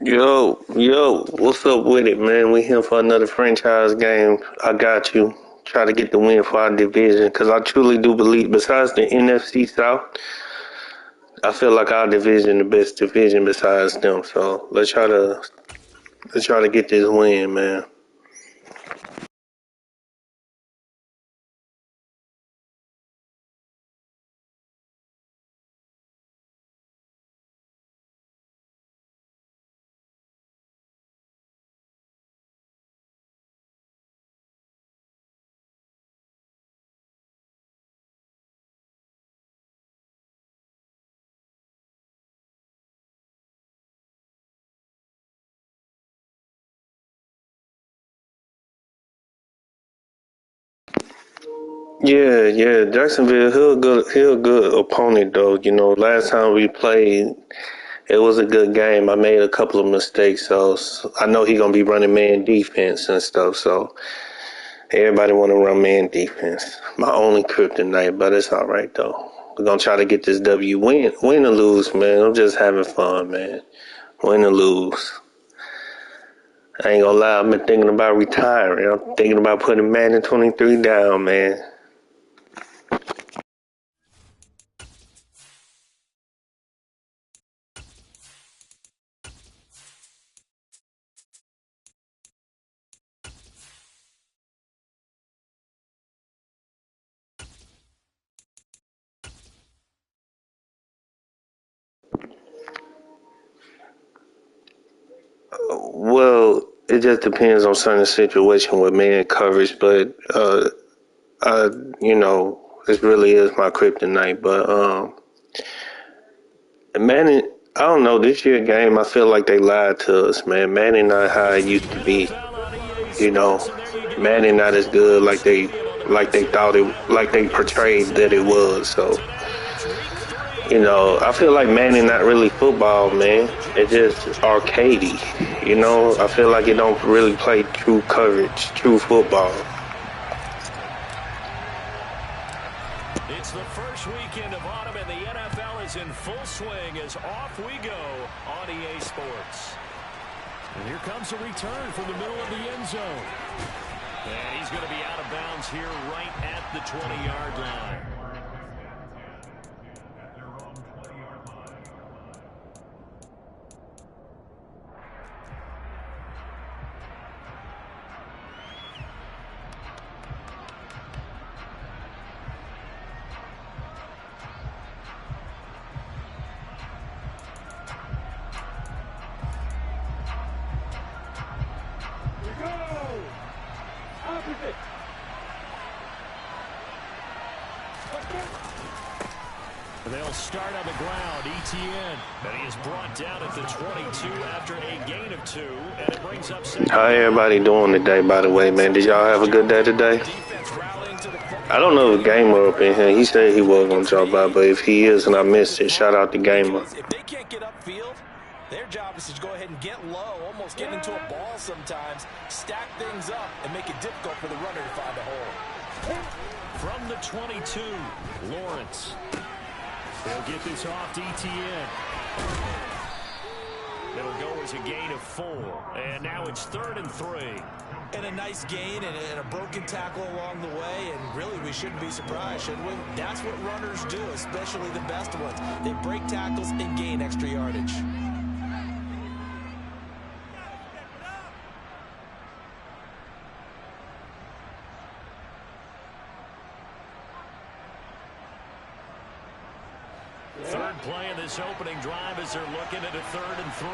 Yo, what's up with it, man? We here for another franchise game. I got you. Try to get the win for our division, because I truly do believe, besides the NFC South, I feel like our division the best division besides them. So let's try to get this win, man. Yeah. Jacksonville, he a good opponent though. You know, last time we played, it was a good game. I made a couple of mistakes, so I know he gonna be running man defense and stuff. So everybody want to run man defense. My only kryptonite, but it's all right though. We're gonna try to get this W. Win or lose, man. I'm just having fun, man. Win or lose. I ain't gonna lie. I've been thinking about retiring. I'm thinking about putting Madden 23 down, man. Well, it just depends on certain situation with man coverage, but I, you know, this really is my kryptonite. But Manning, I don't know. This year game, I feel like they lied to us, man. Manning not how it used to be. You know, Manning not as good like they thought it like they portrayed that it was. So, you know, I feel like Manning not really football, man. It's just arcadey. You know, I feel like it don't really play true coverage, true football. It's the first weekend of autumn, and the NFL is in full swing as off we go on EA Sports. And here comes a return from the middle of the end zone. And he's going to be out of bounds here right at the 20-yard line. They'll start on the ground. Etienne. And he is brought down at the 22 after a gain of 2. And it brings up second. How everybody doing today, by the way, man? Did y'all have a good day today? I don't know if Gamer up in here. He said he was going to drop by, but if he is and I missed it, shout out to Gamer. If they can't get upfield, their job is to go ahead and get low, almost get into a ball sometimes, stack things up, and make it difficult for the runner to find a hole. From the 22, Lawrence. They'll get this off to Etienne. It'll go as a gain of 4. And now it's 3rd and 3. And a nice gain and a broken tackle along the way. And really, we shouldn't be surprised, should we? That's what runners do, especially the best ones. They break tackles and gain extra yardage. Third play of this opening drive as they're looking at a 3rd and 3.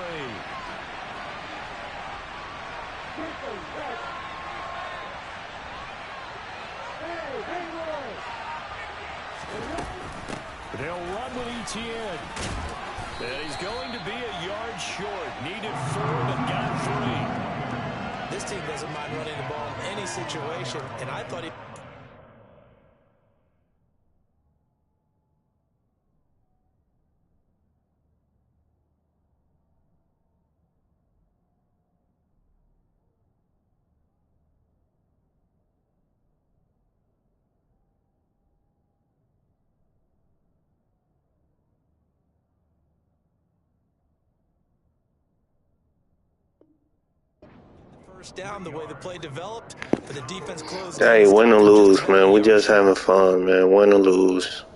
They'll run with Etienne. And he's going to be a yard short. Needed 4, but got 3. This team doesn't mind running the ball in any situation, and I thought he... first down the way the play developed, but the defense closed. Hey, win or lose, man. We just having fun, man. Win or lose.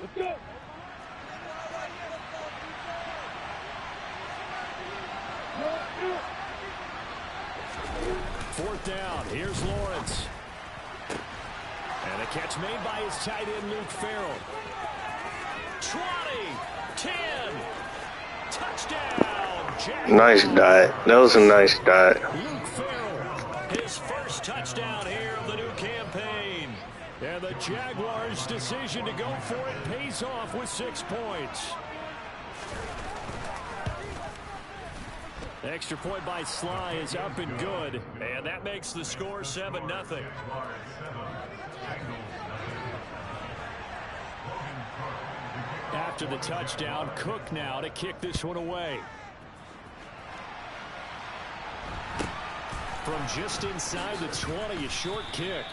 Let's go. Fourth down. Here's Lawrence. And a catch made by his tight end, Luke Farrell. 20, 10, touchdown. Jaguars. Nice dot. That was a nice dot. Luke Farrell, his first touchdown here of the new campaign. And the Jaguars' decision to go for it pays off with 6 points. Extra point by Sly is up and good. And that makes the score 7-0. After the touchdown, Cook now to kick this one away. From just inside the 20, a short kick.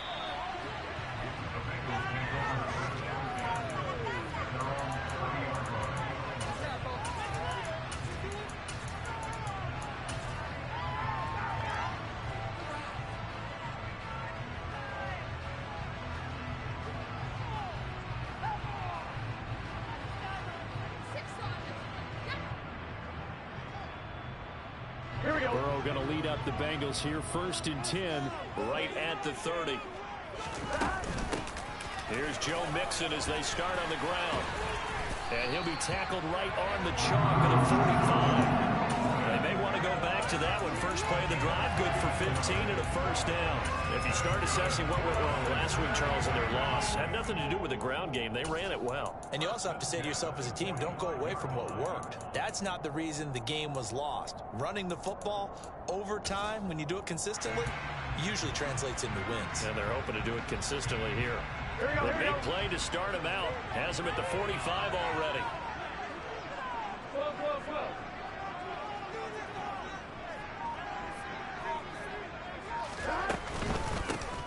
Burrow going to lead up the Bengals here, 1st and 10, right at the 30. Here's Joe Mixon as they start on the ground. And he'll be tackled right on the chalk at the 45. They may want to go back to that one. First play of the drive, good for 15 and a first down. If you start assessing what went wrong last week, Charles, in their loss, had nothing to do with the ground game. They ran it well. And you also have to say to yourself as a team, don't go away from what worked. That's not the reason the game was lost. Running the football over time, when you do it consistently, usually translates into wins. And they're hoping to do it consistently here. The big play to start him out. Has him at the 45 already.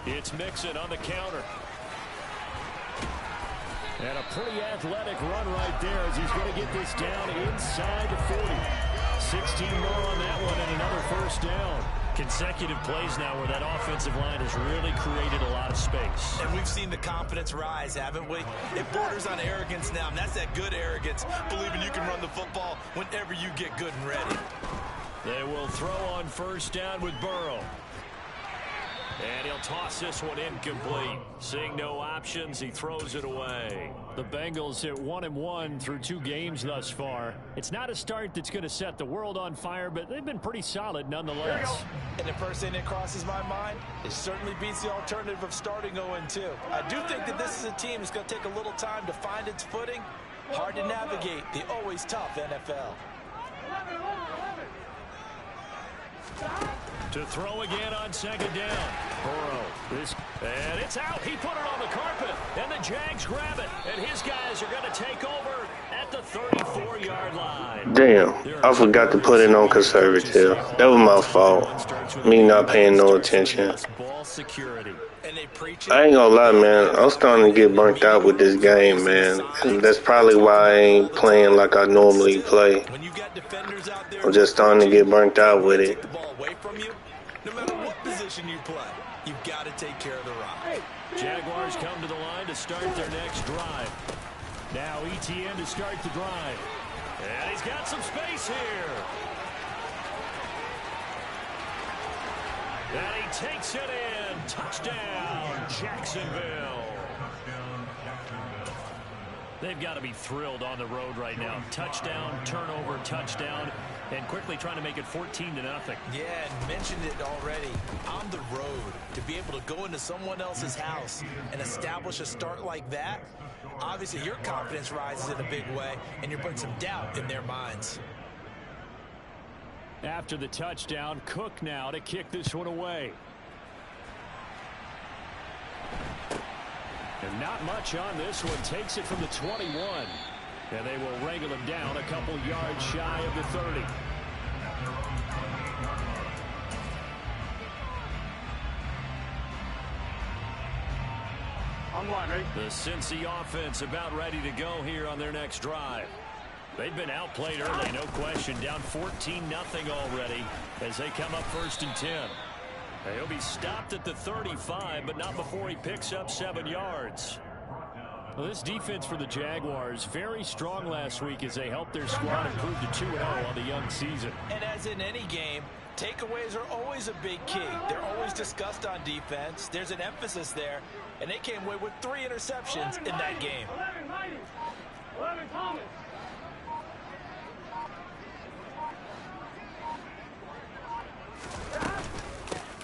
It's Mixon on the counter. And a pretty athletic run right there as he's going to get this down inside the 40. 16 more on that one and another first down. Consecutive plays now where that offensive line has really created a lot of space. And we've seen the confidence rise, haven't we? It borders on arrogance now, and that's that good arrogance, believing you can run the football whenever you get good and ready. They will throw on first down with Burrow. And he'll toss this one incomplete. Seeing no options, he throws it away. The Bengals hit 1-1 through 2 games thus far. It's not a start that's going to set the world on fire, but they've been pretty solid nonetheless. And the first thing that crosses my mind, it certainly beats the alternative of starting 0-2. I do think that this is a team that's going to take a little time to find its footing. Hard to navigate the always tough NFL. To throw again on second down. Burrow. And it's out. He put it on the carpet. And the Jags grab it. And his guys are going to take over at the 34-yard line. Damn, I forgot to put it on conservative. That was my fault. Me not paying no attention. Ball security. I ain't gonna lie, man. I'm starting to get burnt out with this game, man. And that's probably why I ain't playing like I normally play. I'm just starting to get burnt out with it. No matter what position you play, you've got to take care of the rock. Jaguars come to the line to start their next drive. Now ETN to start the drive. And he's got some space here. And he takes it in. Touchdown, Jacksonville. They've got to be thrilled on the road right now. Touchdown, turnover, touchdown, and quickly trying to make it 14-0. Yeah, and mentioned it already. On the road, to be able to go into someone else's house and establish a start like that, obviously your confidence rises in a big way, and you're putting some doubt in their minds. After the touchdown, Cook now to kick this one away. And not much on this one. Takes it from the 21. And they will wrangle him down a couple yards shy of the 30. The Cincy offense about ready to go here on their next drive. They've been outplayed early, no question. Down 14-0 already as they come up 1st and 10. He'll be stopped at the 35, but not before he picks up 7 yards. Well, this defense for the Jaguars, very strong last week as they helped their squad improve to 2-0 on the young season. And as in any game, takeaways are always a big key. They're always discussed on defense. There's an emphasis there, and they came away with 3 interceptions in that game.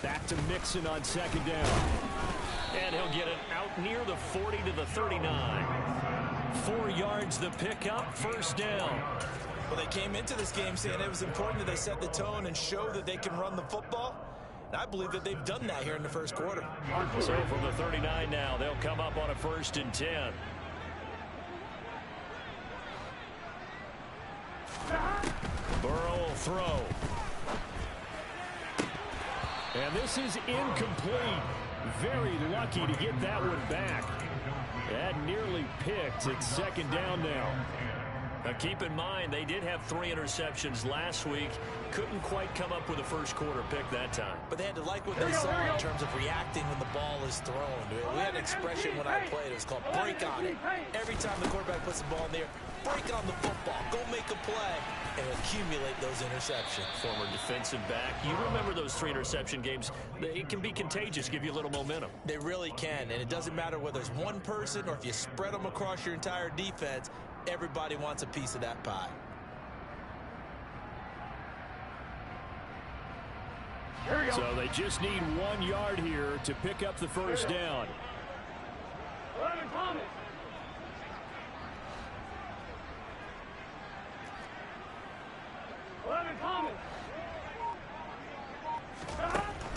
Back to Mixon on 2nd down. And he'll get it out near the 40 to the 39. 4 yards the pickup, 1st down. Well, they came into this game saying it was important that they set the tone and show that they can run the football. And I believe that they've done that here in the 1st quarter. So from the 39 now, they'll come up on a 1st and 10. Burrow will throw. And this is incomplete. Very lucky to get that one back. That nearly picked. It's 2nd down now. Now keep in mind, they did have 3 interceptions last week. Couldn't quite come up with a 1st quarter pick that time. But they had to like what they saw in terms of reacting when the ball is thrown. We had an expression when I played. It was called break on it. Every time the quarterback puts the ball in there, break on the football. Go make a play and accumulate those interceptions. Former defensive back. You remember those 3 interception games. It can be contagious, give you a little momentum. They really can, and it doesn't matter whether it's one person or if you spread them across your entire defense. Everybody wants a piece of that pie. So they just need 1 yard here to pick up the 1st down.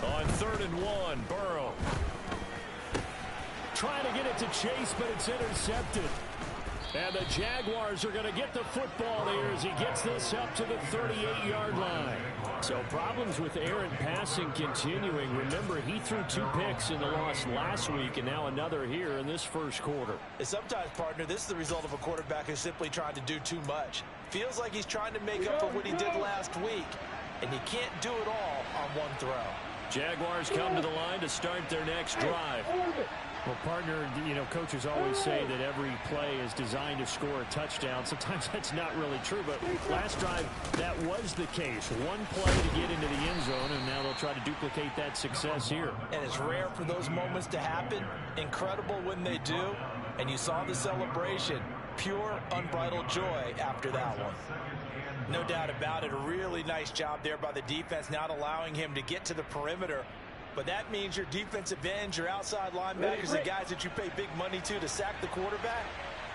On 3rd and 1, Burrow. Trying to get it to Chase, but it's intercepted. And the Jaguars are going to get the football here as he gets this up to the 38-yard line. So problems with errant passing continuing. Remember, he threw 2 picks in the loss last week and now another here in this 1st quarter. And sometimes, partner, this is the result of a quarterback who's simply trying to do too much. Feels like he's trying to make up for what he did last week, and he can't do it all on 1 throw. Jaguars come to the line to start their next drive. Well, partner, coaches always say that every play is designed to score a touchdown. Sometimes that's not really true, but last drive, that was the case. 1 play to get into the end zone, and now they'll try to duplicate that success here. And it's rare for those moments to happen. Incredible when they do. And you saw the celebration. Pure, unbridled joy after that one. No doubt about it. A really nice job there by the defense, not allowing him to get to the perimeter. But that means your defensive ends, your outside linebackers, the guys that you pay big money to sack the quarterback,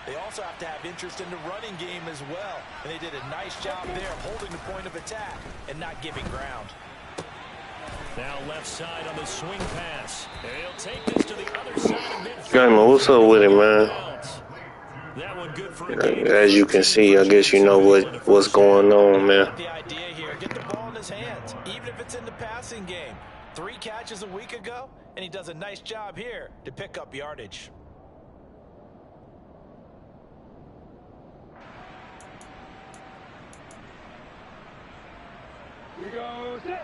they also have to have interest in the running game as well. And they did a nice job there of holding the point of attack and not giving ground. Now left side on the swing pass. He'll take this to the other side of midfield. Gaiman, what's up with him, man? That one good for a game. As you can see, I guess you know what's going on, man. The idea here, get the ball in his hands, even if it's in the passing game. 3 catches a week ago, and he does a nice job here to pick up yardage. Here goes it.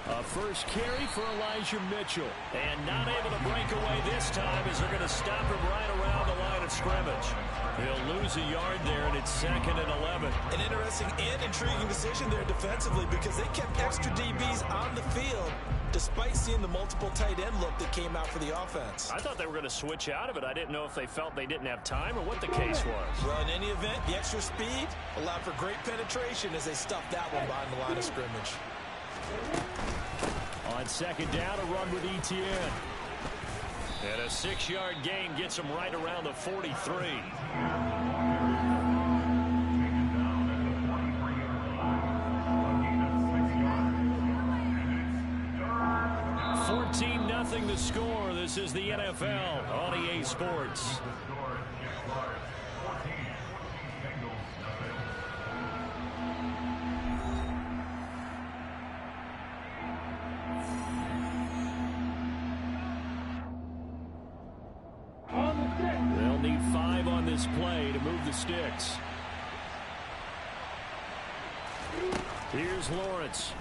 A first carry for Elijah Mitchell. And not able to break away this time as they're going to stop him right around the line of scrimmage. He'll lose a yard there, and it's 2nd and 11. An interesting and intriguing decision there defensively because they kept extra DBs on the field despite seeing the multiple tight end look that came out for the offense. I thought they were going to switch out of it. I didn't know if they felt they didn't have time or what the case was. Well, in any event, the extra speed allowed for great penetration as they stuffed that one behind the line of scrimmage. On 2nd down, a run with Etienne. And a 6-yard gain gets him right around the 43. 14-0 the score. This is the NFL on EA Sports. this play to move the sticks. Here's Lawrence.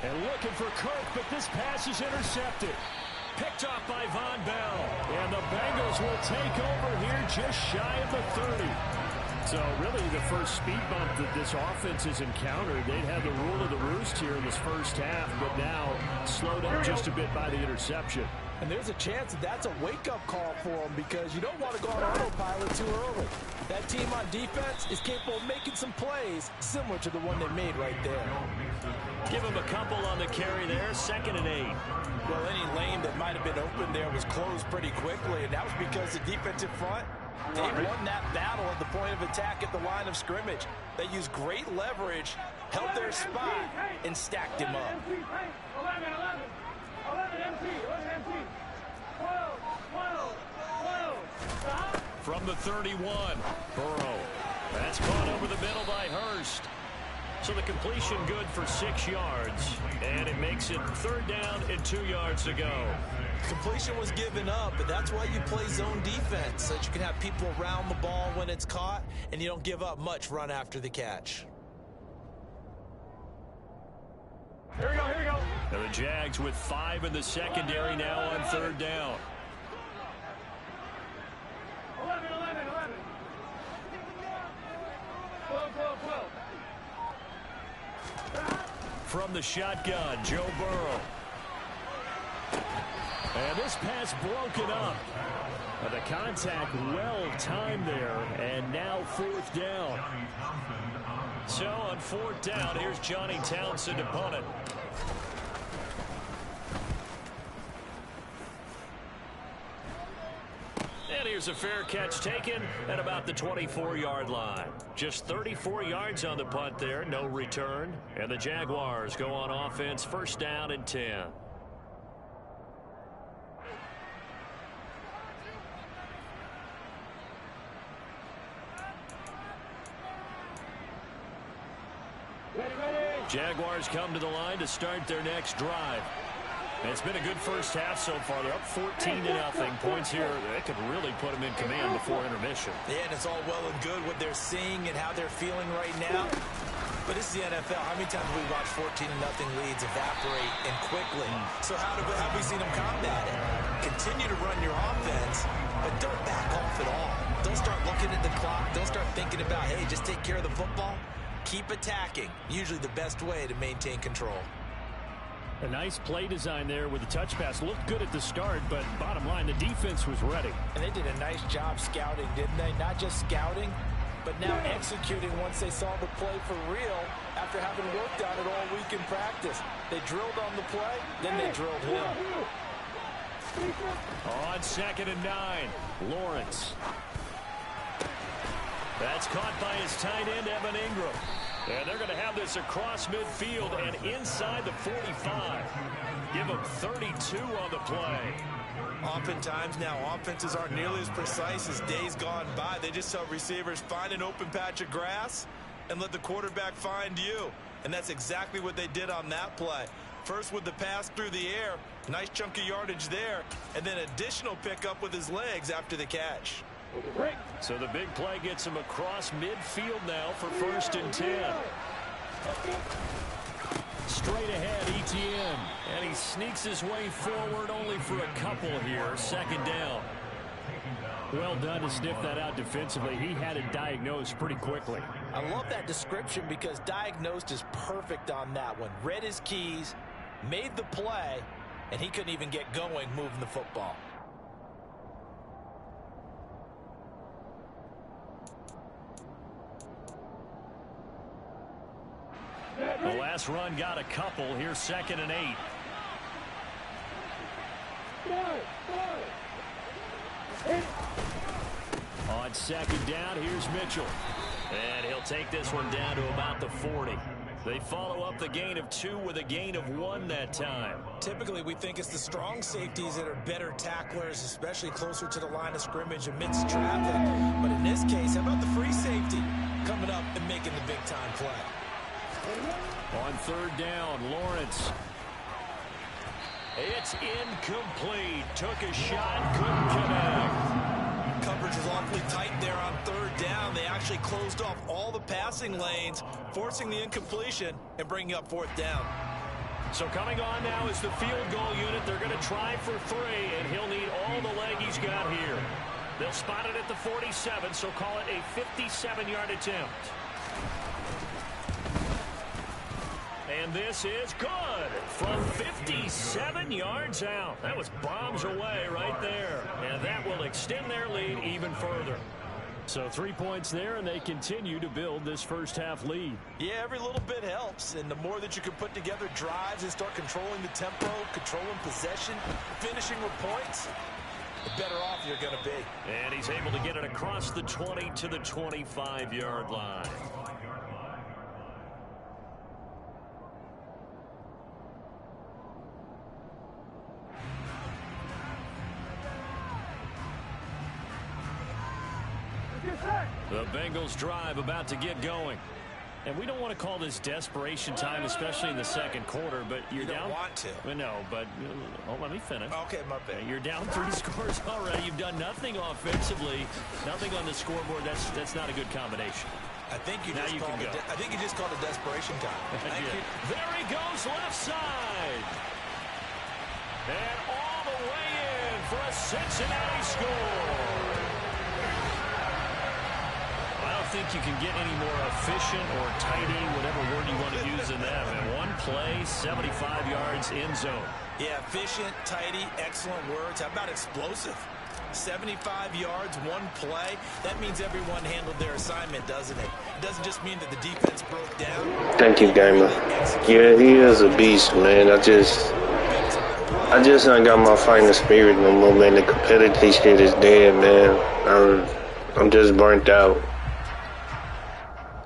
And looking for Kirk, but this pass is intercepted. Picked off by Von Bell. And the Bengals will take over here just shy of the 30. So really the first speed bump that this offense has encountered. They'd had the rule of the roost here in this first half, but now slowed up just a bit by the interception. And there's a chance that that's a wake-up call for them because you don't want to go on autopilot too early. That team on defense is capable of making some plays similar to the one they made right there. Give him a couple on the carry there, 2nd and 8. Well, any lane that might have been open there was closed pretty quickly, and that was because the defensive front, they won that battle at the point of attack at the line of scrimmage. They used great leverage, held their spot, and stacked him up. From the 31, Burrow. That's caught over the middle by Hurst. So the completion good for 6 yards, and it makes it 3rd down and 2 yards to go. Completion was given up, but that's why you play zone defense, so that you can have people around the ball when it's caught, and you don't give up much run after the catch. Here we go. Now the Jags with 5 in the secondary now on 3rd down. 11. From the shotgun, Joe Burrow. And this pass broken up. The contact well timed there, and now 4th down. So on 4th down, here's Johnny Townsend to punt it. And here's a fair catch taken at about the 24-yard line. Just 34 yards on the punt there, no return. And the Jaguars go on offense, 1st down and 10. Jaguars come to the line to start their next drive. And it's been a good first half so far. They're up 14-0. Points here that could really put them in command before intermission. Yeah, and it's all well and good what they're seeing and how they're feeling right now. But this is the NFL. How many times have we watched 14-0 leads evaporate and quickly? So how have we seen them combat it? Continue to run your offense, but don't back off at all. Don't start looking at the clock. Don't start thinking about, hey, just take care of the football. Keep attacking. Usually the best way to maintain control. A nice play design there with the touch pass. Looked good at the start, but bottom line, the defense was ready. And they did a nice job scouting, didn't they? Not just scouting, but now executing once they saw the play for real after having worked on it all week in practice. They drilled on the play, then they drilled him. On 2nd and 9, Lawrence. That's caught by his tight end, Evan Ingram. And they're going to have this across midfield and inside the 45. Give them 32 on the play. Oftentimes now, offenses aren't nearly as precise as days gone by. They just tell receivers, find an open patch of grass and let the quarterback find you. And that's exactly what they did on that play. First with the pass through the air, nice chunk of yardage there, and then additional pickup with his legs after the catch. So the big play gets him across midfield now for 1st and 10. Straight ahead, Etienne. And he sneaks his way forward only for a couple here. 2nd down. Well done to sniff that out defensively. He had it diagnosed pretty quickly. I love that description because diagnosed is perfect on that one. Read his keys, made the play, and he couldn't even get going moving the football. The last run got a couple. Here's 2nd and 8. On 2nd down, here's Mitchell. And he'll take this one down to about the 40. They follow up the gain of 2 with a gain of 1 that time. Typically, we think it's the strong safeties that are better tacklers, especially closer to the line of scrimmage amidst traffic. But in this case, how about the free safety coming up and making the big-time play? On 3rd down, Lawrence. It's incomplete. Took a shot, couldn't connect. coverage was awfully tight there on third down. They actually closed off all the passing lanes, forcing the incompletion and bringing up fourth down. So coming on now is the field goal unit. They're going to try for 3, and he'll need all the leg he's got here. They'll spot it at the 47, so call it a 57-yard attempt. And this is good from 57 yards out. That was bombs away right there. And that will extend their lead even further. So 3 points there, and they continue to build this first half lead. Yeah, every little bit helps. And the more that you can put together drives and start controlling the tempo, controlling possession, finishing with points, the better off you're going to be. And he's able to get it across the 20 to the 25-yard line. The Bengals drive about to get going. And we don't want to call this desperation time, especially in the second quarter, but you're down. You don't want to. No, but let me finish. Okay, my bad. You're down 3 scores already. You've done nothing offensively, nothing on the scoreboard. That's not a good combination. I think you just called it. I think you just called it desperation time. Thank you. There he goes, left side. And all the way in for a Cincinnati score. I don't think you can get any more efficient or tidy, whatever word you want to use in that. And one play, 75 yards, end zone. Yeah, efficient, tidy, excellent words. How about explosive? 75 yards, one play. That means everyone handled their assignment, doesn't it? It doesn't just mean that the defense broke down. Thank you, Gamer. Yeah, he is a beast, man. I just ain't got my fighting spirit no more, man. The competitive shit is dead, man. I'm just burnt out.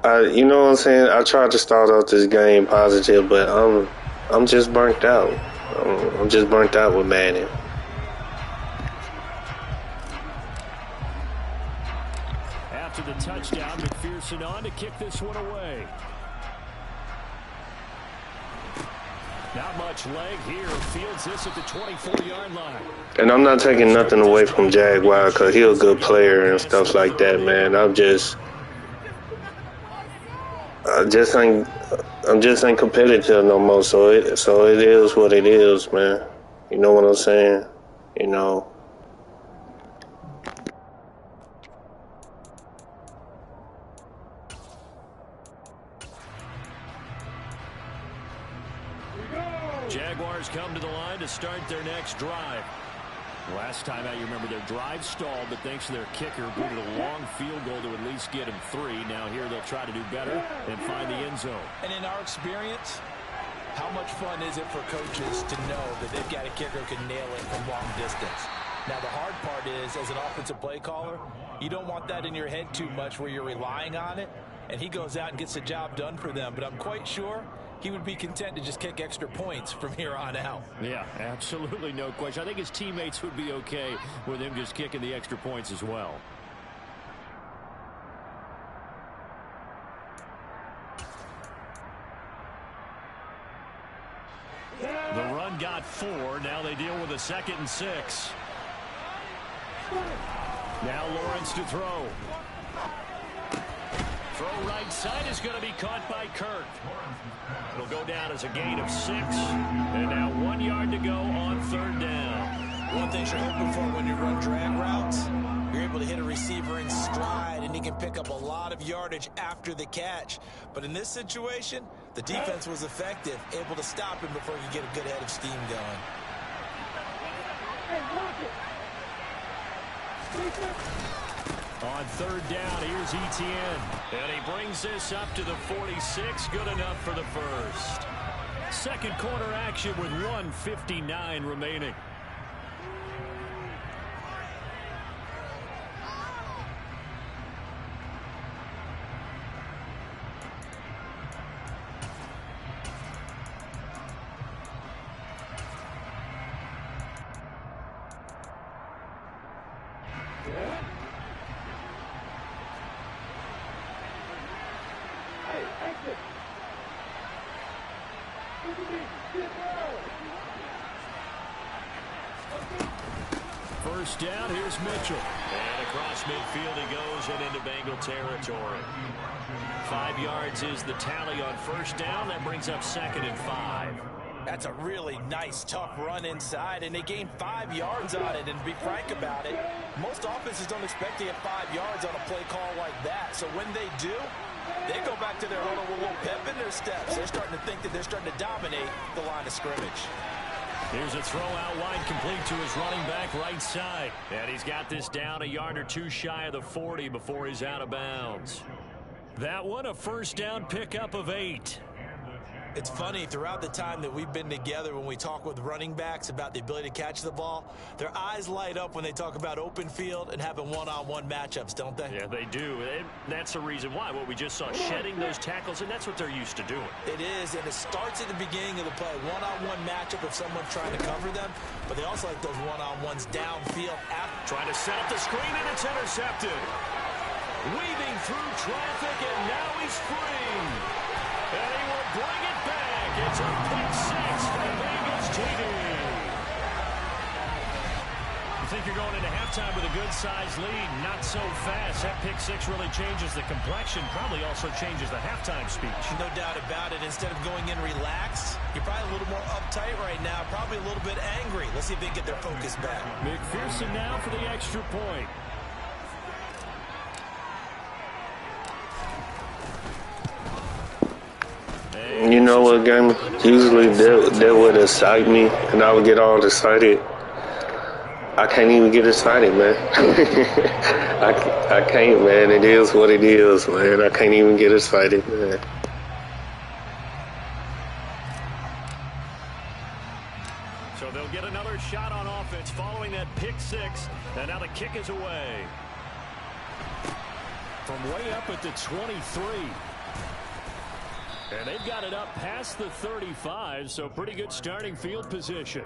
You know what I'm saying? I tried to start off this game positive, but I'm just burnt out. I'm just burnt out with Madden. After the touchdown, McPherson on to kick this one away. Not much leg here. Fields this at the 24-yard line. And I'm not taking nothing away from Jaguar because he's a good player and stuff like that, man. I'm just ain't competitive no more. So it is what it is, man. You know what I'm saying? You know. Jaguars come to the line to start their next drive. Last time out, you remember their drive stalled, but thanks to their kicker, booted a long field goal to at least get him 3. Now here they'll try to do better and find the end zone. And in our experience, how much fun is it for coaches to know that they've got a kicker who can nail it from long distance? Now, the hard part is, as an offensive play caller, you don't want that in your head too much where you're relying on it, and he goes out and gets the job done for them. But I'm quite sure he would be content to just kick extra points from here on out. Yeah, absolutely no question. I think his teammates would be okay with him just kicking the extra points as well. The run got 4. Now they deal with a 2nd and 6. Now Lawrence to throw. Throw right side is going to be caught by Kirk. It'll go down as a gain of 6. And now 1 yard to go on 3rd down. One thing you're hoping for when you run drag routes, you're able to hit a receiver in stride, and he can pick up a lot of yardage after the catch. But in this situation, the defense was effective, able to stop him before you get a good head of steam going. On 3rd down, here's Etienne. And he brings this up to the 46. Good enough for the first. Second quarter action with 1:59 remaining. First down, here's Mitchell. And across midfield he goes and into Bengal territory. 5 yards is the tally on first down. That brings up 2nd and 5. That's a really nice, tough run inside, and they gained 5 yards on it. And to be frank about it, most offenses don't expect to get 5 yards on a play call like that. So when they do, they go back to their huddle with a little pep in their steps. They're starting to think that they're starting to dominate the line of scrimmage. Here's a throw out wide, complete to his running back right side. And he's got this down a yard or two shy of the 40 before he's out of bounds. That one, a first down pickup of 8. It's funny, throughout the time that we've been together, when we talk with running backs about the ability to catch the ball, their eyes light up when they talk about open field and having one-on-one matchups, don't they? Yeah, they do. And that's the reason why. What we just saw, shedding those tackles, and that's what they're used to doing. It is, and it starts at the beginning of the play. One-on-one matchup if someone's trying to cover them, but they also like those one-on-ones downfield. Trying to set up the screen, and it's intercepted. Weaving through traffic, and now he's free. And he will bring it back. It's a pick 6 for the Bengals TD. You think you're going into halftime with a good-sized lead? Not so fast. That pick 6 really changes the complexion. Probably also changes the halftime speech. No doubt about it. Instead of going in relaxed, you're probably a little more uptight right now. Probably a little bit angry. Let's see if they can get their focus back. McPherson now for the extra point. You know what, game? Usually that would excite me, and I would get all excited. I can't even get excited, man. I can't, man. It is what it is, man. I can't even get excited, man. So they'll get another shot on offense following that pick 6, and now the kick is away. From way up at the 23. And they've got it up past the 35, so pretty good starting field position.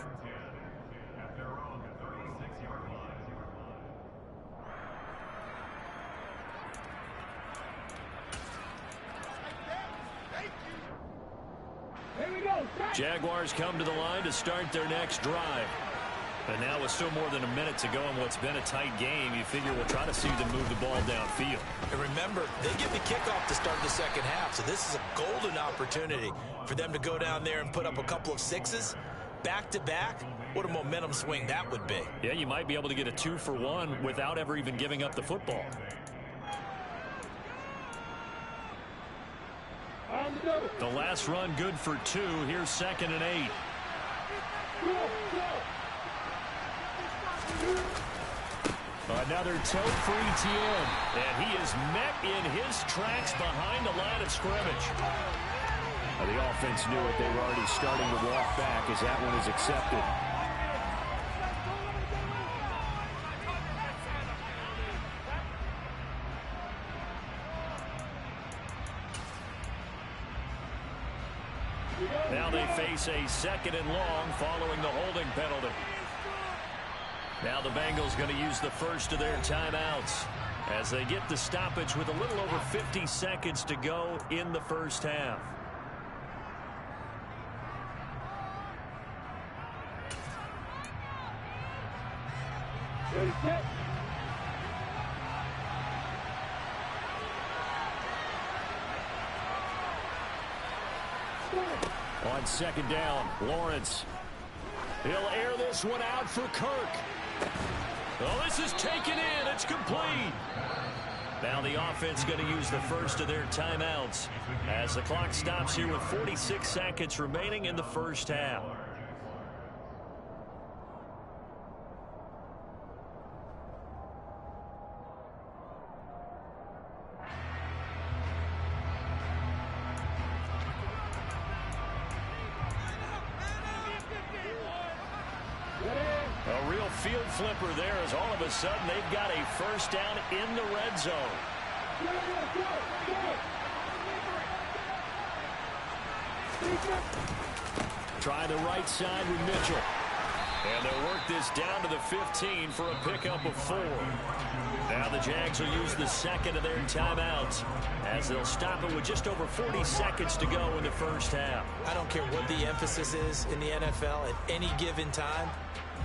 Jaguars come to the line to start their next drive. And now with still more than a minute to go in what's been a tight game, you figure we'll try to see them move the ball downfield. And remember, they get the kickoff to start the second half, so this is a golden opportunity for them to go down there and put up a couple of 6s back-to-back. What a momentum swing that would be. Yeah, you might be able to get a 2-for-1 without ever even giving up the football. The last run good for 2. Here's 2nd and 8. Another toe for Etienne, and he is met in his tracks behind the line of scrimmage. The offense knew it. They were already starting to walk back as that one is accepted. Now they face a 2nd and long following the holding penalty. Now the Bengals going to use the first of their timeouts as they get the stoppage with a little over 50 seconds to go in the first half. On 2nd down, Lawrence. He'll air this one out for Kirk. Oh, this is taken in. It's complete. Now the offense going to use the first of their timeouts as the clock stops here with 46 seconds remaining in the first half. A real field flipper there as all of a sudden they've got a first down in the red zone. Try the right side with Mitchell. And they'll work this down to the 15 for a pickup of 4. Now the Jags will use the second of their timeouts as they'll stop it with just over 40 seconds to go in the first half. I don't care what the emphasis is in the NFL at any given time.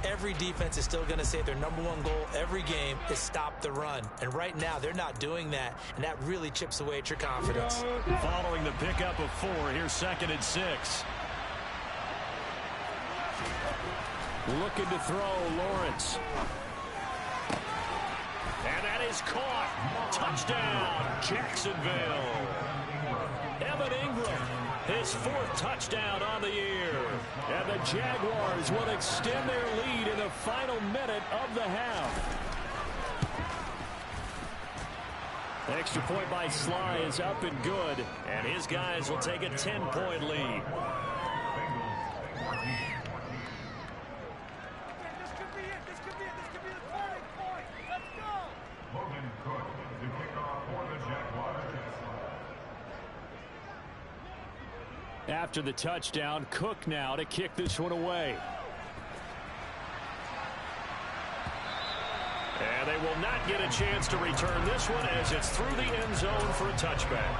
every defense is still going to say their #1 goal every game is stop the run. And right now, they're not doing that, and that really chips away at your confidence. Following the pickup of 4, here's 2nd and 6. Looking to throw, Lawrence. And that is caught. Touchdown, Jacksonville. Evan Ingram, his 4th touchdown on the year. And the Jaguars will extend their lead in the final minute of the half. The extra point by Sly is up and good, and his guys will take a 10-point lead. After the touchdown, Cook now to kick this one away. And they will not get a chance to return this one as it's through the end zone for a touchback.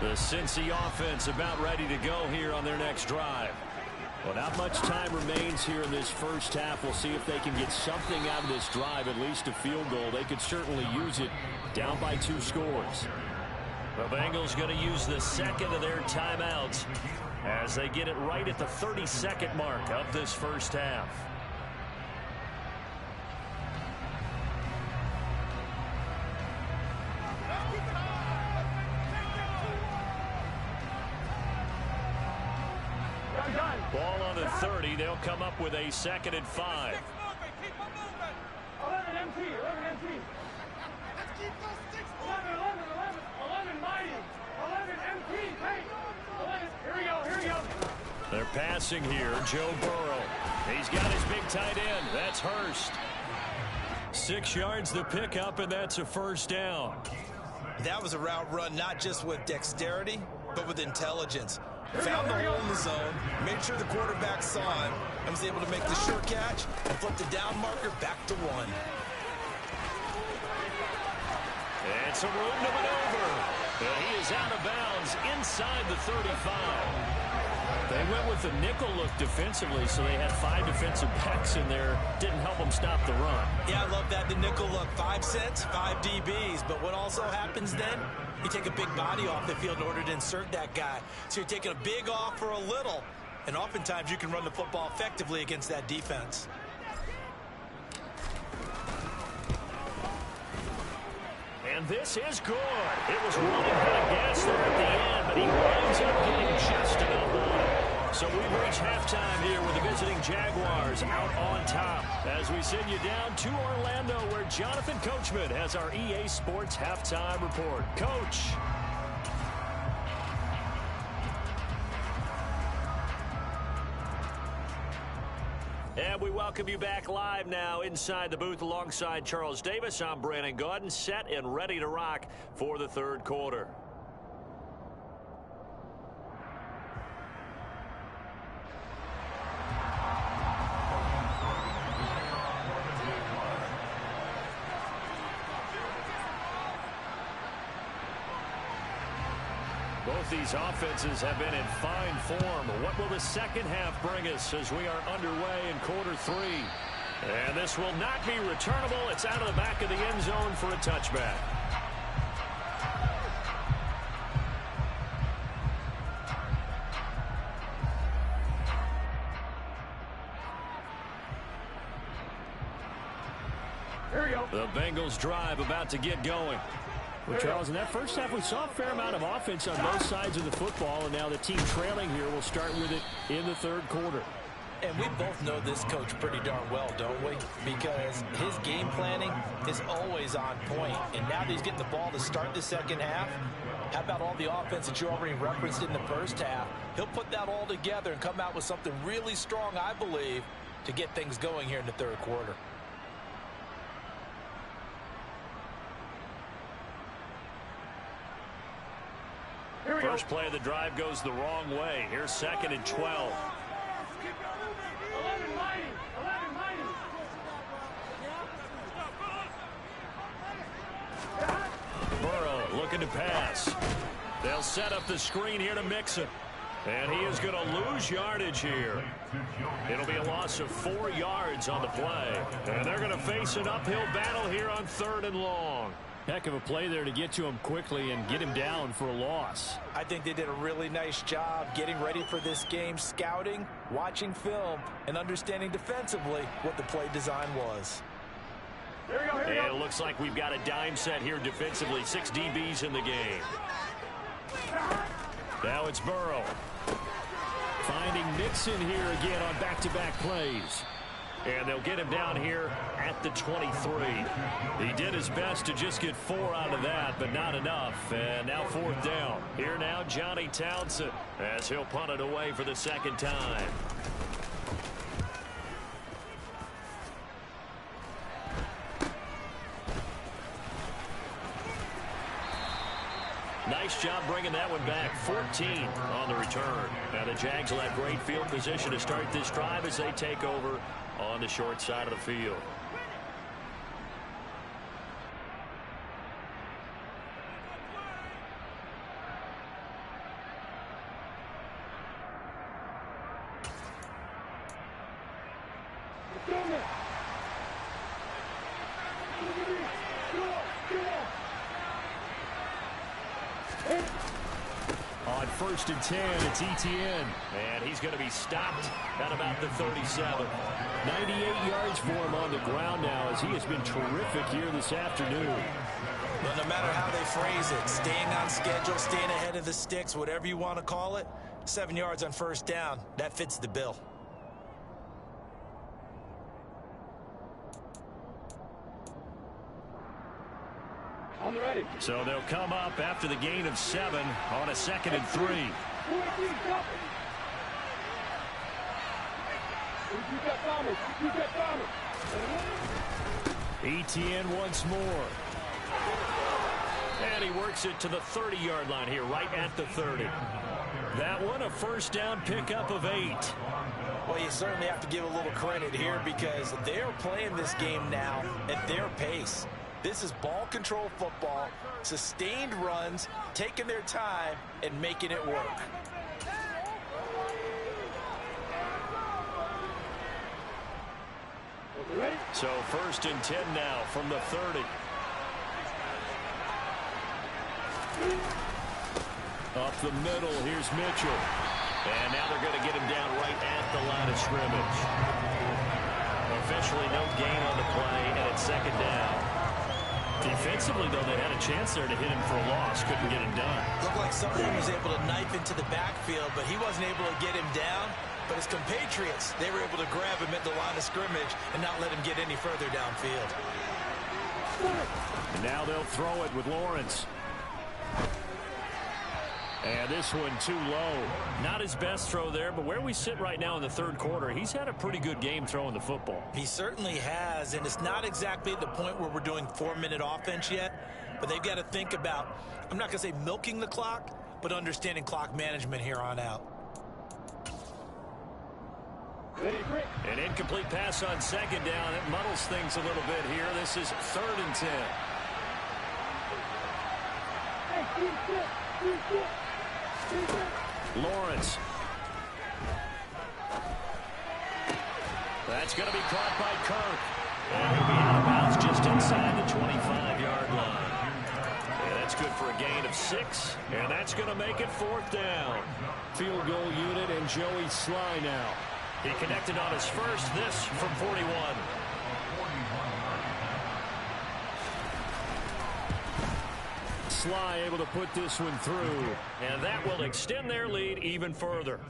The Cincy offense about ready to go here on their next drive. Well, not much time remains here in this first half. We'll see if they can get something out of this drive, at least a field goal. They could certainly use it down by 2 scores. The Bengals going to use the 2nd of their timeouts as they get it right at the 30-second mark of this first half. Ball on the 30. They'll come up with a 2nd and 5. 11 MT, 11 MT. Let's keep those sticks. 11 mighty. 11 MT. Hey, 11. Here we go. They're passing here. Joe Burrow. He's got his big tight end. That's Hurst. 6 yards the pickup, and that's a first down. That was a route run not just with dexterity, but with intelligence. Found the hole in the zone, made sure the quarterback saw him, and was able to make the sure catch and flip the down marker back to 1. And some room to maneuver. He is out of bounds inside the 35. They went with the nickel look defensively, so they had 5 defensive backs in there. Didn't help them stop the run. Yeah, I love that, the nickel look. 5 cents, 5 DBs. But what also happens then? You take a big body off the field in order to insert that guy. So you're taking a big off for a little. And oftentimes you can run the football effectively against that defense. And this is good. It was running out of gas there at the end, but he winds up getting just enough on it. So we've reached halftime here with the visiting Jaguars out on top as we send you down to Orlando where Jonathan Coachman has our EA Sports halftime report. Coach. And we welcome you back live now inside the booth alongside Charles Davis. I'm Brandon Gaudin, set and ready to rock for the 3rd quarter. Both these offenses have been in fine form. What will the second half bring us as we are underway in quarter 3? And this will not be returnable. It's out of the back of the end zone for a touchback. Here we go. The Bengals drive about to get going. Well, Charles, in that first half, we saw a fair amount of offense on both sides of the football, and now the team trailing here will start with it in the 3rd quarter. And we both know this coach pretty darn well, don't we? Because his game planning is always on point. And now that he's getting the ball to start the second half, how about all the offense that you already referenced in the first half? He'll put that all together and come out with something really strong, I believe, to get things going here in the 3rd quarter. First play of the drive goes the wrong way. Here's 2nd and 12. looking to pass. They'll set up the screen here to Mixon. And he is going to lose yardage here. It'll be a loss of 4 yards on the play. And they're going to face an uphill battle here on 3rd and long. Heck of a play there to get to him quickly and get him down for a loss. I think they did a really nice job getting ready for this game, scouting, watching film, and understanding defensively what the play design was. And it looks like we've got a dime set here defensively. 6 DBs in the game. Now it's Burrow. Finding Mixon here again on back-to-back plays. And they'll get him down here at the 23. He did his best to just get 4 out of that, but not enough. And now 4th down. Here now, Johnny Townsend, as he'll punt it away for the 2nd time. Nice job bringing that one back. 14 on the return. Now the Jags will have great field position to start this drive as they take over on the short side of the field. On 1st and 10, it's Etienne. And he's going to be stopped at about the 37. 98 yards for him on the ground now as he has been terrific here this afternoon. Well, no matter how they phrase it, staying on schedule, staying ahead of the sticks, whatever you want to call it, 7 yards on 1st down, that fits the bill. So they'll come up after the gain of 7 on a 2nd and 3. Etienne once more. And he works it to the 30-yard line here, right at the 30. That one, a 1st down pickup of 8. Well, you certainly have to give a little credit here because they're playing this game now at their pace. This is ball control football, sustained runs, taking their time, and making it work. So 1st and 10 now from the 30. Up the middle, here's Mitchell. And now they're going to get him down right at the line of scrimmage. Officially no gain on the play, and it's 2nd down. Defensively, though, they had a chance there to hit him for a loss. Couldn't get him done. Looked like someone was able to knife into the backfield, but he wasn't able to get him down. But his compatriots, they were able to grab him at the line of scrimmage and not let him get any further downfield. And now they'll throw it with Lawrence. And this one too low. Not his best throw there, but where we sit right now in the 3rd quarter, he's had a pretty good game throwing the football. He certainly has, and it's not exactly at the point where we're doing 4-minute offense yet, but they've got to think about, I'm not going to say milking the clock, but understanding clock management here on out. An incomplete pass on 2nd down. It muddles things a little bit here. This is 3rd and 10. Lawrence. That's going to be caught by Kirk. And he'll be out of bounds just inside the 25-yard line. And that's good for a gain of 6. And that's going to make it 4th down. Field goal unit and Joey Sly now. He connected on his first, this from 41. Sly able to put this one through. And that will extend their lead even further.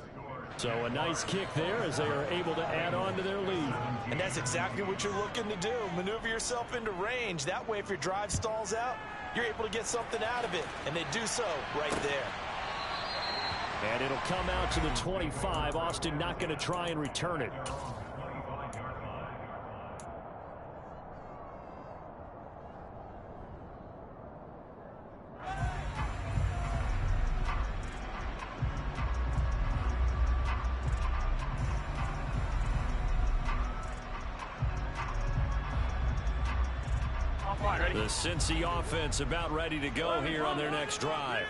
So a nice kick there as they are able to add on to their lead. And that's exactly what you're looking to do. Maneuver yourself into range. That way, if your drive stalls out, you're able to get something out of it. And they do so right there. And it'll come out to the 25. Austin not going to try and return it. Ready? The Cincy offense about ready to go here on their next drive.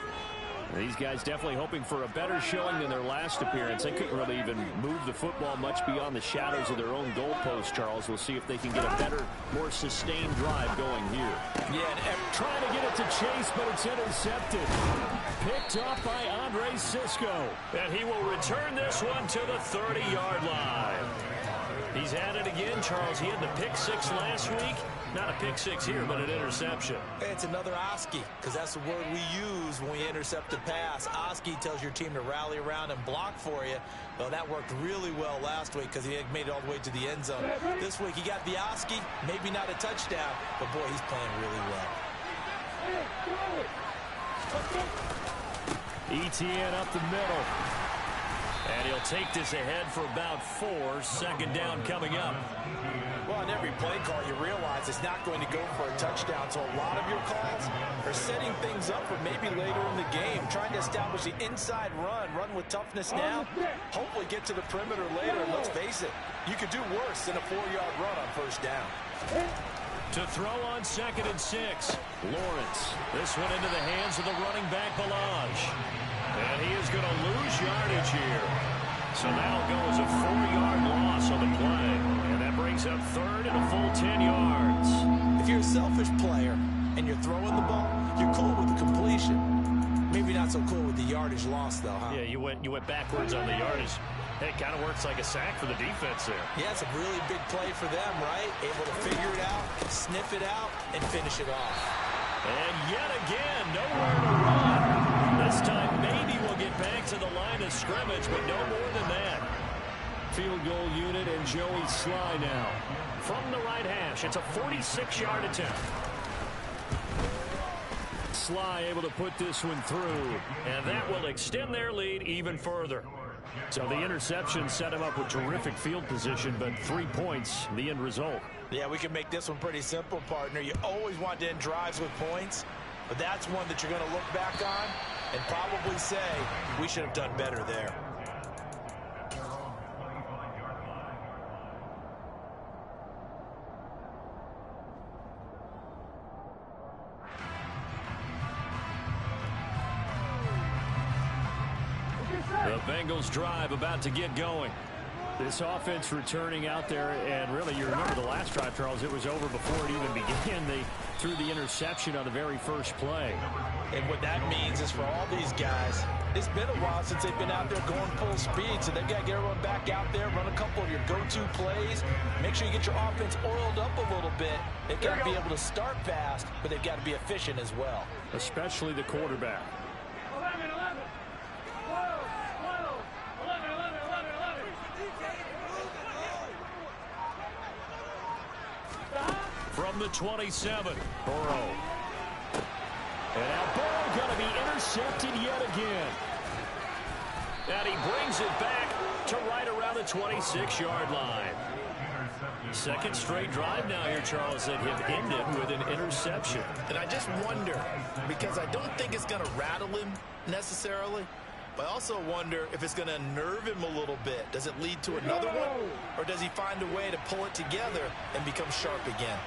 These guys definitely hoping for a better showing than their last appearance. They couldn't really even move the football much beyond the shadows of their own goalpost, Charles. We'll see if they can get a better, more sustained drive going here. Yeah, and trying to get it to Chase, but it's intercepted. Picked off by Andre Cisco. And he will return this one to the 30-yard line. He's had it again, Charles. He had the pick six last week. Not a pick six here, but an interception. It's another Oski, because that's the word we use when we intercept a pass. Oski tells your team to rally around and block for you. Well, that worked really well last week because he had made it all the way to the end zone. This week he got the Oski, maybe not a touchdown, but boy, he's playing really well. Etienne up the middle. And he'll take this ahead for about 4. Second down coming up. Well, on every play call, you realize it's not going to go for a touchdown, so a lot of your calls are setting things up for maybe later in the game, trying to establish the inside run with toughness now, hopefully get to the perimeter later, and let's face it, you could do worse than a 4-yard run on first down. To throw on 2nd and 6. Lawrence. This one into the hands of the running back, Balaj. And he is going to lose yardage here. So that'll go as a 4-yard loss on the play. And that brings up 3rd and a full 10 yards. If you're a selfish player and you're throwing the ball, you're cool with the completion. Maybe not so cool with the yardage loss, though, huh? Yeah, you went backwards on the yardage. It kind of works like a sack for the defense there. Yeah, it's a really big play for them, right? Able to figure it out, sniff it out, and finish it off. And yet again, nowhere to run. This time maybe we'll get back to the line of scrimmage, but no more than that. Field goal unit and Joey Sly now. From the right hash, it's a 46-yard attempt. Sly able to put this one through, and that will extend their lead even further. So the interception set him up with terrific field position, but 3 points, the end result. Yeah, we can make this one pretty simple, partner. You always want to end drives with points, but that's one that you're going to look back on and probably say, we should have done better there. The Bengals drive about to get going. This offense returning out there, and really, you remember the last drive, Charles, it was over before it even began. They threw the interception on the very first play. And what that means is for all these guys, it's been a while since they've been out there going full speed, so they've got to get everyone back out there, run a couple of your go-to plays, make sure you get your offense oiled up a little bit. They've got to be able to start fast, but they've got to be efficient as well. Especially the quarterback. 11, 11. 12, 12. 11, 11, 11, 11. From the 27, Burrow. And now Burrow going to be intercepted yet again. And he brings it back to right around the 26-yard line. Second straight drive now here, Charles, that have ended with an interception. And I just wonder, because I don't think it's going to rattle him necessarily, but I also wonder if it's going to nerve him a little bit. Does it lead to another one, or does he find a way to pull it together and become sharp again?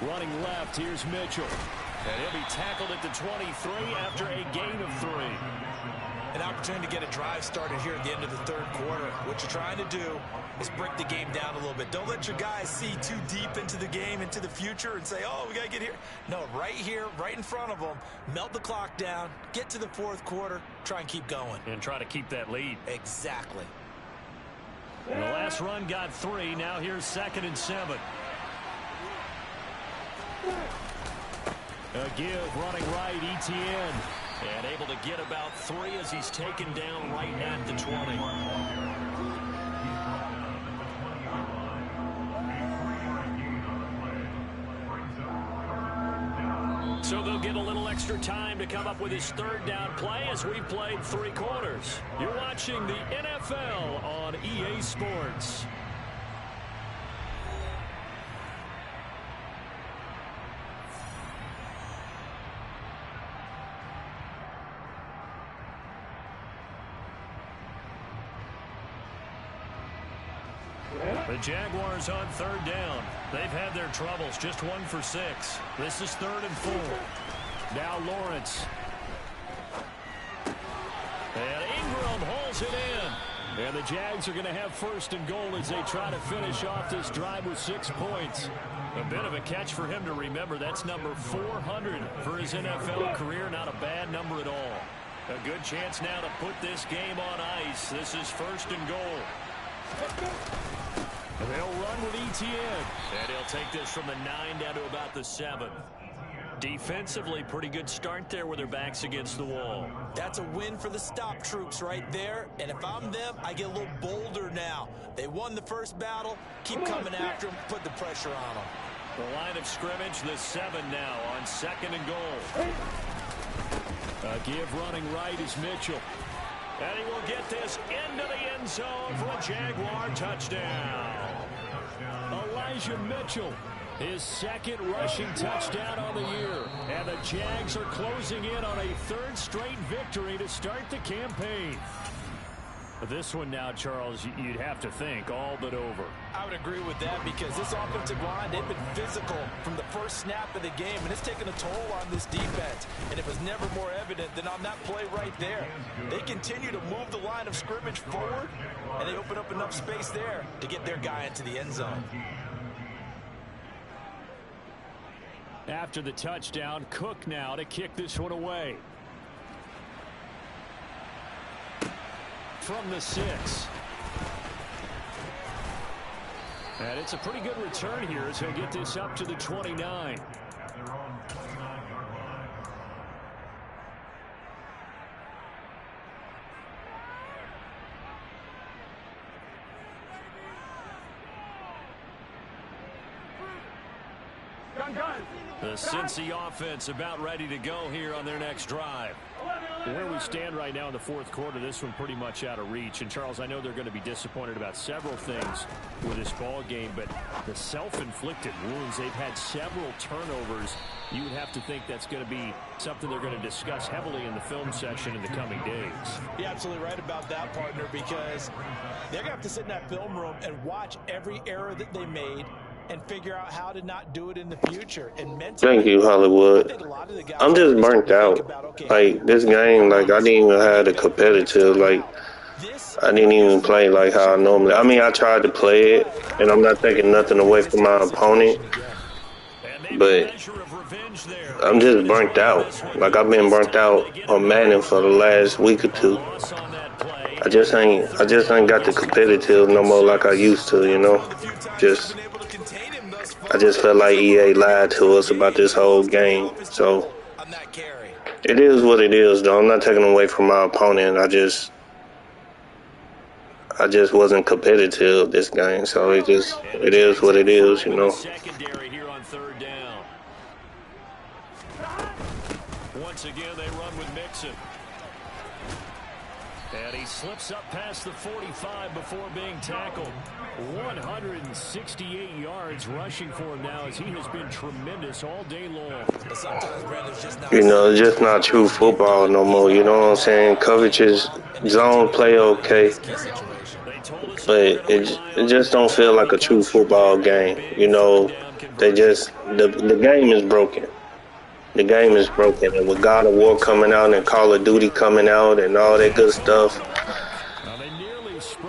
Running left, here's Mitchell. And he'll be tackled at the 23 after a gain of 3. An opportunity to get a drive started here at the end of the third quarter. What you're trying to do is break the game down a little bit. Don't let your guys see too deep into the game, into the future, and say, oh, we got to get here. No, right here, right in front of them, melt the clock down, get to the fourth quarter, try and keep going. And try to keep that lead. Exactly. And the last run got 3. Now here's 2nd and 7. A give, running right, Etienne. And able to get about 3 as he's taken down right at the 20. So they'll get a little extra time to come up with his third down play as we've played 3 quarters. You're watching the NFL on EA Sports. The Jaguars on 3rd down. They've had their troubles, just 1 for 6. This is 3rd and 4. Now Lawrence. And Ingram hauls it in. And the Jags are going to have 1st and goal as they try to finish off this drive with 6 points. A bit of a catch for him to remember. That's number 400 for his NFL career. Not a bad number at all. A good chance now to put this game on ice. This is 1st and goal. They'll run with Etienne. And he'll take this from the 9 down to about the 7. Defensively, pretty good start there with their backs against the wall. That's a win for the stop troops right there. And if I'm them, I get a little bolder now. They won the first battle. Keep coming after them. Put the pressure on them. The line of scrimmage, the 7 now on 2nd and goal. A give running right is Mitchell. And he will get this into the end zone for a Jaguar touchdown. Elijah Mitchell, his 2nd rushing touchdown on the year. And the Jags are closing in on a 3rd straight victory to start the campaign. This one now, Charles, you'd have to think all but over. I would agree with that because this offensive line, they've been physical from the first snap of the game, and it's taken a toll on this defense. And it was never more evident than on that play right there. They continue to move the line of scrimmage forward, and they open up enough space there to get their guy into the end zone. After the touchdown, Cook now to kick this one away. From the 6. And it's a pretty good return here as he'll get this up to the 29. The Cincy offense about ready to go here on their next drive. Where we stand right now in the 4th quarter, this one pretty much out of reach. And, Charles, I know they're going to be disappointed about several things with this ball game, but the self-inflicted wounds, they've had several turnovers. You would have to think that's going to be something they're going to discuss heavily in the film section in the coming days. You're absolutely right about that, partner, because they're going to have to sit in that film room and watch every error that they made and figure out how to not do it in the future. And mentally, Thank you, Hollywood. I'm just burnt out. Like, this game, like, I didn't even have the competitive. Like, I didn't even play like how I normally. I mean, I tried to play it, and I'm not taking nothing away from my opponent. But I'm just burnt out. Like, I've been burnt out on Madden for the last week or 2. I just ain't got the competitive no more like I used to, you know. I just felt like EA lied to us about this whole game. So it is what it is, though. I'm not taking away from my opponent. I just wasn't competitive this game. So it is what it is, you know. Secondary here on 3rd down. Once again, they run with Mixon. And he slips up past the 45 before being tackled. 168 yards rushing for him now as he has been tremendous all day long. You know, it's just not true football no more. You know what I'm saying? Coverage's zone play okay. But it just don't feel like a true football game. You know, the game is broken. The game is broken. And with God of War coming out and Call of Duty coming out and all that good stuff,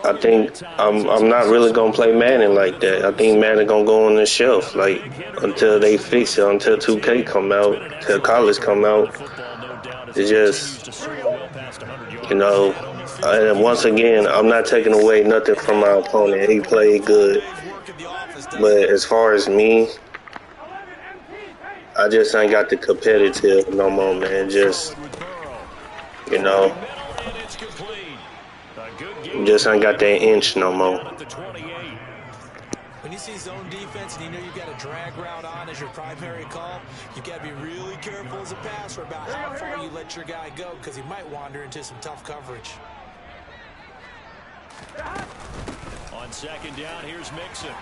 I think I'm not really gonna play Madden like that. I think Madden gonna go on the shelf, like, until they fix it, until 2K come out, until college come out. It's just, you know. And once again, I'm not taking away nothing from my opponent. He played good, but as far as me, I just ain't got the competitive no more, man. Just, you know. Just ain't got that inch no more. When you see zone defense and you know you've got a drag route on as your primary call, you've got to be really careful as a passer about how far you let your guy go because he might wander into some tough coverage. On 2nd down, here's Mixon.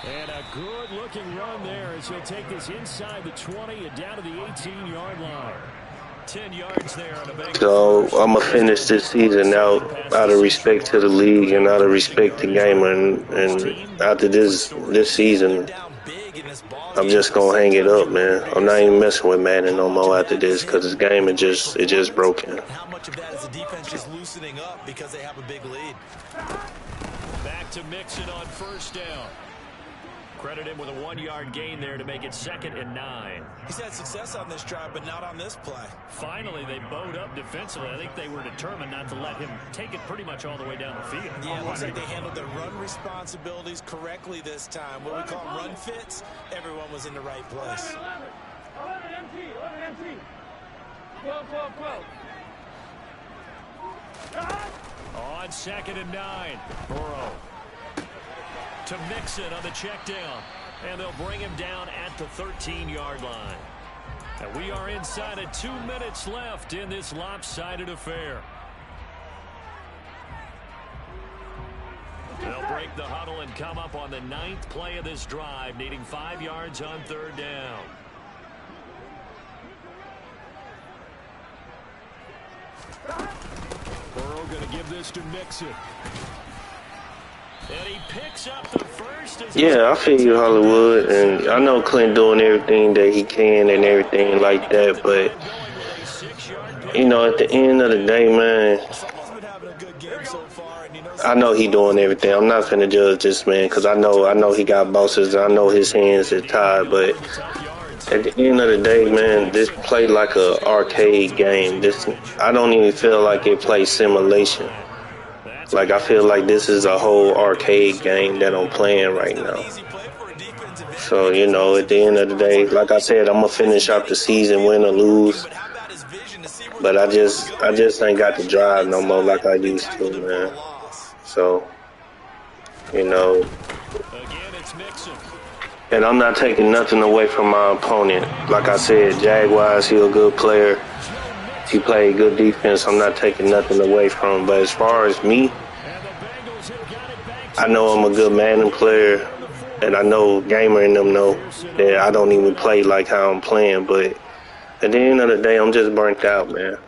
And a good-looking run there as he'll take this inside the 20 and down to the 18-yard line. 10 yards there on a Bengals So first. I'm gonna finish this season out of respect to the league and out of respect to gamer, and after this season, I'm just gonna hang it up, man. I'm not even messing with Madden no more after this because this game is just broken. How much of that is the defense just loosening up because they have a big lead? Back to Mixon on first down. Credit him with a 1-yard gain there to make it 2nd and 9. He's had success on this drive, but not on this play. Finally, they bowed up defensively. I think they were determined not to let him take it pretty much all the way down the field. Yeah, it looks like they handled their run responsibilities correctly this time. What we call run fits, everyone was in the right place. 11 MT, 11 MT. 12, 12, 12. On 2nd and 9. Burrow to Mixon on the check down. And they'll bring him down at the 13-yard line. And we are inside of 2 minutes left in this lopsided affair. They'll break the huddle and come up on the 9th play of this drive, needing 5 yards on 3rd down. Burrow going to give this to Mixon. And he picks up the first. Yeah, I feel you, Hollywood, and I know Clint doing everything that he can and everything like that, but you know, at the end of the day, man, I know he doing everything. I'm not finna judge this man because I know he got bosses. I know his hands are tied, but at the end of the day, man, this play like a arcade game. I don't even feel like it plays simulation. Like, I feel like this is a whole arcade game that I'm playing right now. So, you know, at the end of the day, like I said, I'm going to finish out the season, win or lose. But I just ain't got the drive no more like I used to, man. So, you know. And I'm not taking nothing away from my opponent. Like I said, Jaguars, he a good player. He played good defense. I'm not taking nothing away from him. But as far as me, I know I'm a good Madden player, and I know Gamer and them know that I don't even play like how I'm playing. But at the end of the day, I'm just burnt out, man.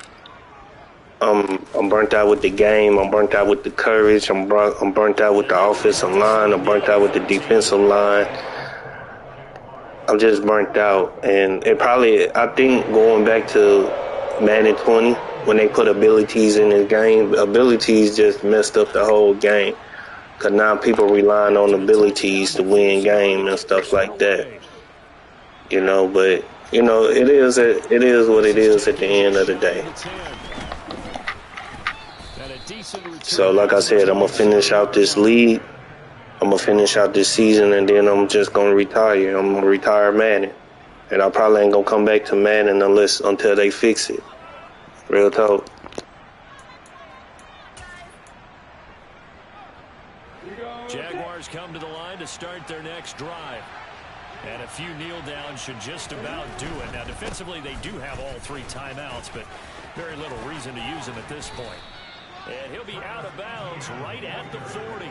I'm burnt out with the game. I'm burnt out with the courage. I'm burnt out with the offensive line. I'm burnt out with the defensive line. I'm just burnt out. And it probably, I think going back to Madden 20, when they put abilities in the game, abilities just messed up the whole game. Because now people relying on abilities to win game and stuff like that. You know, but, you know, it is what it is at the end of the day. So, like I said, I'm going to finish out this league. I'm going to finish out this season, and then I'm just going to retire. I'm going to retire Madden. And I probably ain't going to come back to Madden until they fix it. Real talk. Jaguars come to the line to start their next drive. And a few kneel downs should just about do it. Now, defensively, they do have all 3 timeouts, but very little reason to use them at this point. And he'll be out of bounds right at the 40.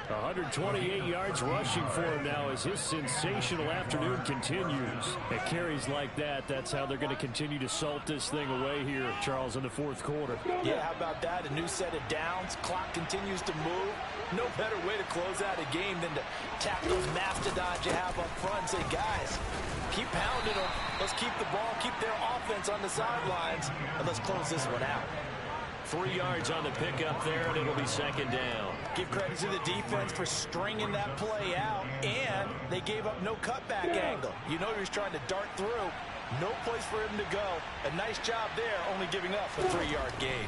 128 yards rushing for him now as his sensational afternoon continues. At carries like that, that's how they're going to continue to salt this thing away here, Charles, in the 4th quarter. Yeah, how about that? A new set of downs. Clock continues to move. No better way to close out a game than to tap those mastodons you have up front and say, guys, keep pounding them. Let's keep the ball, keep their offense on the sidelines, and let's close this one out. 3 yards on the pickup there, and it'll be 2nd down. Give credit to the defense for stringing that play out, and they gave up no cutback angle. You know he was trying to dart through. No place for him to go. A nice job there, only giving up a 3-yard gain.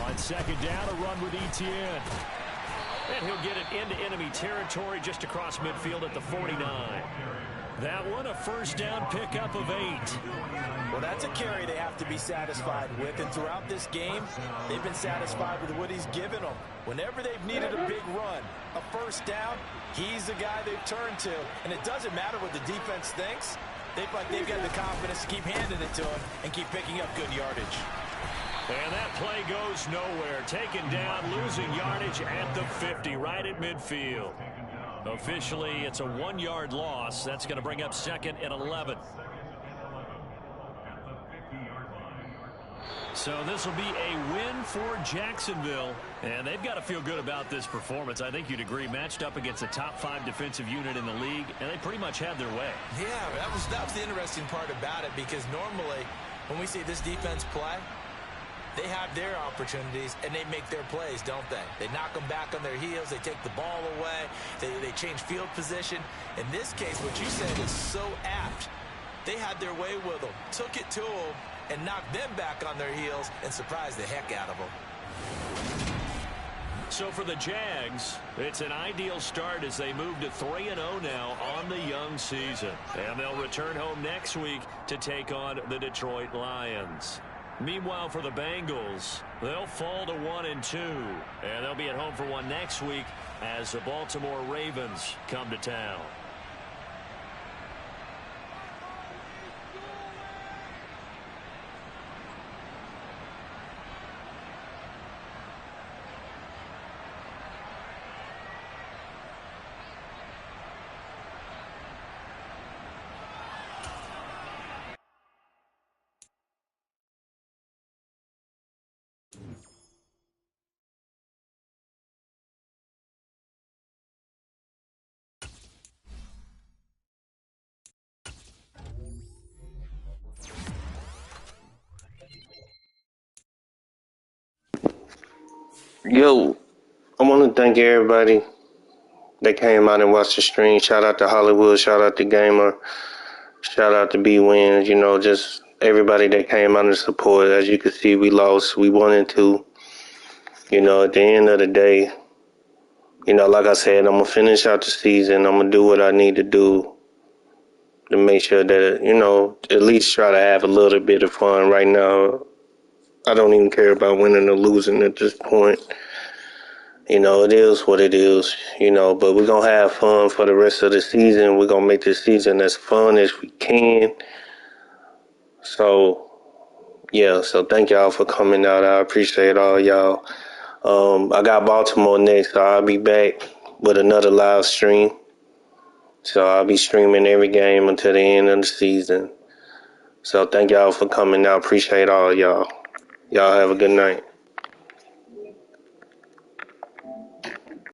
On 2nd down, a run with Etienne. And he'll get it into enemy territory just across midfield at the 49. That one, a 1st down pickup of 8. Well, that's a carry they have to be satisfied with. And throughout this game, they've been satisfied with what he's given them. Whenever they've needed a big run, a 1st down, he's the guy they've turned to. And it doesn't matter what the defense thinks. They've got the confidence to keep handing it to him and keep picking up good yardage. And that play goes nowhere. Taken down, losing yardage at the 50, right at midfield. Officially, it's a 1-yard loss. That's going to bring up 2nd and 11. So this will be a win for Jacksonville, and they've got to feel good about this performance. I think you'd agree, matched up against a top 5 defensive unit in the league, and they pretty much had their way. Yeah, that was the interesting part about it, because normally when we see this defense play, they have their opportunities, and they make their plays, don't they? They knock them back on their heels. They take the ball away. They change field position. In this case, what you said is so apt. They had their way with them, took it to them, and knocked them back on their heels and surprised the heck out of them. So for the Jags, it's an ideal start as they move to 3-0 now on the young season. And they'll return home next week to take on the Detroit Lions. Meanwhile, for the Bengals, they'll fall to 1-2. And they'll be at home for one next week as the Baltimore Ravens come to town. Yo, I want to thank everybody that came out and watched the stream. Shout out to Hollywood. Shout out to Gamer. Shout out to B-Wins. You know, just everybody that came out and support. As you can see, we lost. We 1-2. You know, at the end of the day, you know, like I said, I'm going to finish out the season. I'm going to do what I need to do to make sure that, you know, at least try to have a little bit of fun. Right now, I don't even care about winning or losing at this point. You know, it is what it is, you know, but we're going to have fun for the rest of the season. We're going to make this season as fun as we can. So, yeah, so thank y'all for coming out. I appreciate all y'all. I got Baltimore next, so I'll be back with another live stream. So I'll be streaming every game until the end of the season. So thank y'all for coming out. Appreciate all y'all. Y'all have a good night.